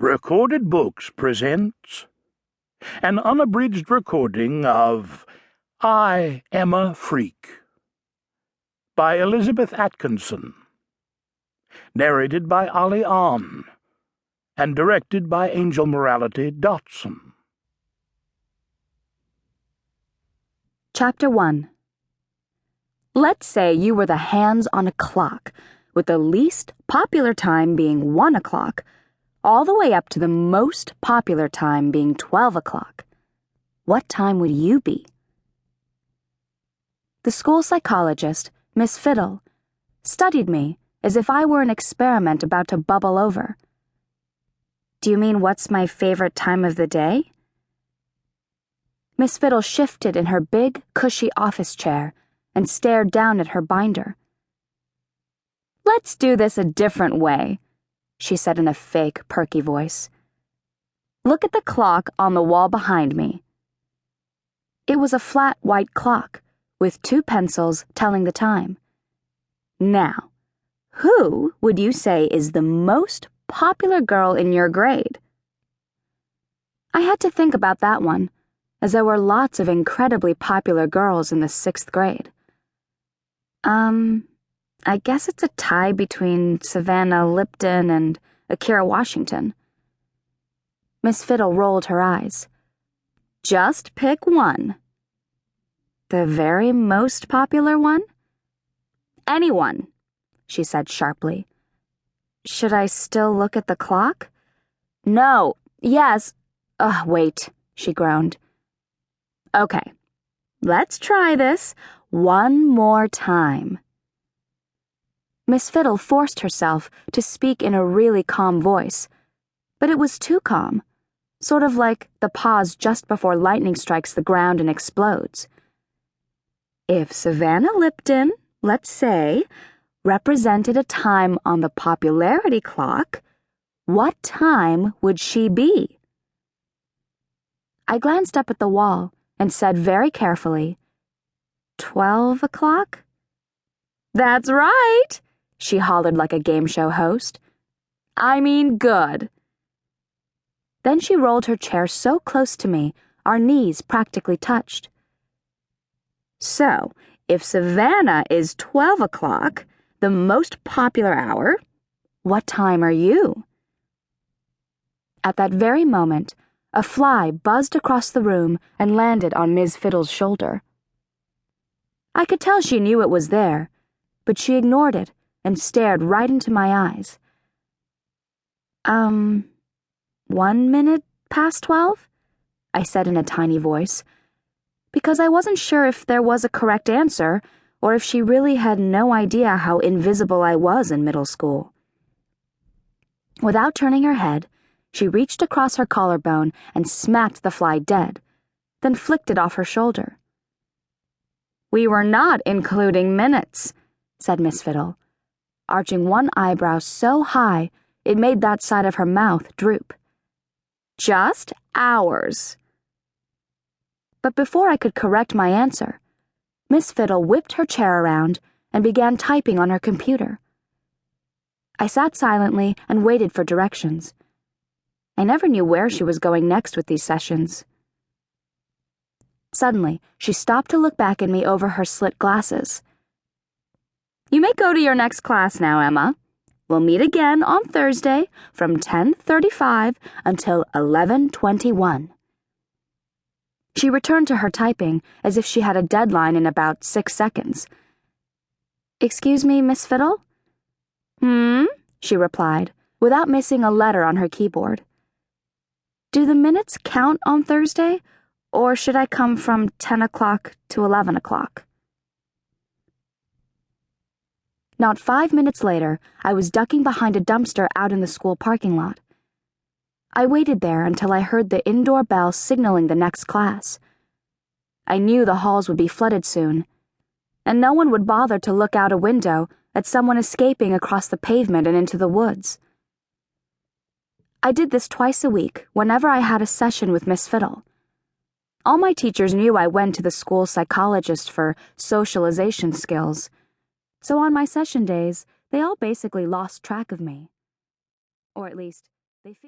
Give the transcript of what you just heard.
Recorded Books presents an unabridged recording of I, Emma Freke by Elizabeth Atkinson, narrated by Ollie Ahn, and directed by Angel Morality Dotson. Chapter 1. Let's say you were the hands on a clock, with the least popular time being 1 o'clock, all the way up to the most popular time being 12 o'clock. What time would you be? The school psychologist, Miss Fiddle, studied me as if I were an experiment about to bubble over. Do you mean what's my favorite time of the day? Miss Fiddle shifted in her big, cushy office chair and stared down at her binder. Let's do this a different way, she said in a fake, perky voice. Look at the clock on the wall behind me. It was a flat white clock with 2 pencils telling the time. Now, who would you say is the most popular girl in your grade? I had to think about that one, as there were lots of incredibly popular girls in the 6th grade. I guess it's a tie between Savannah Lipton and Akira Washington. Miss Fiddle rolled her eyes. Just pick one. The very most popular one? Anyone, she said sharply. Should I still look at the clock? No, yes. Wait, she groaned. Okay, let's try this one more time. Miss Fiddle forced herself to speak in a really calm voice, but it was too calm, sort of like the pause just before lightning strikes the ground and explodes. If Savannah Lipton, let's say, represented a time on the popularity clock, what time would she be? I glanced up at the wall and said very carefully, 12 o'clock? That's right, she hollered like a game show host. I mean good. Then she rolled her chair so close to me, our knees practically touched. So, if Savannah is 12 o'clock, the most popular hour, what time are you? At that very moment, a fly buzzed across the room and landed on Miss Fiddle's shoulder. I could tell she knew it was there, but she ignored it and stared right into my eyes. 1 minute past 12? I said in a tiny voice, because I wasn't sure if there was a correct answer or if she really had no idea how invisible I was in middle school. Without turning her head, she reached across her collarbone and smacked the fly dead, then flicked it off her shoulder. We were not including minutes, said Miss Fiddle, arching one eyebrow so high it made that side of her mouth droop. Just hours. But before I could correct my answer, Miss Fiddle whipped her chair around and began typing on her computer. I sat silently and waited for directions. I never knew where she was going next with these sessions. Suddenly, she stopped to look back at me over her slit glasses. You may go to your next class now, Emma. We'll meet again on Thursday from 10:35 until 11:21. She returned to her typing as if she had a deadline in about 6 seconds. Excuse me, Miss Fiddle? She replied, without missing a letter on her keyboard. Do the minutes count on Thursday, or should I come from 10 o'clock to 11 o'clock? Not 5 minutes later, I was ducking behind a dumpster out in the school parking lot. I waited there until I heard the indoor bell signaling the next class. I knew the halls would be flooded soon, and no one would bother to look out a window at someone escaping across the pavement and into the woods. I did this twice a week whenever I had a session with Miss Fiddle. All my teachers knew I went to the school psychologist for socialization skills, so on my session days, they all basically lost track of me. Or at least,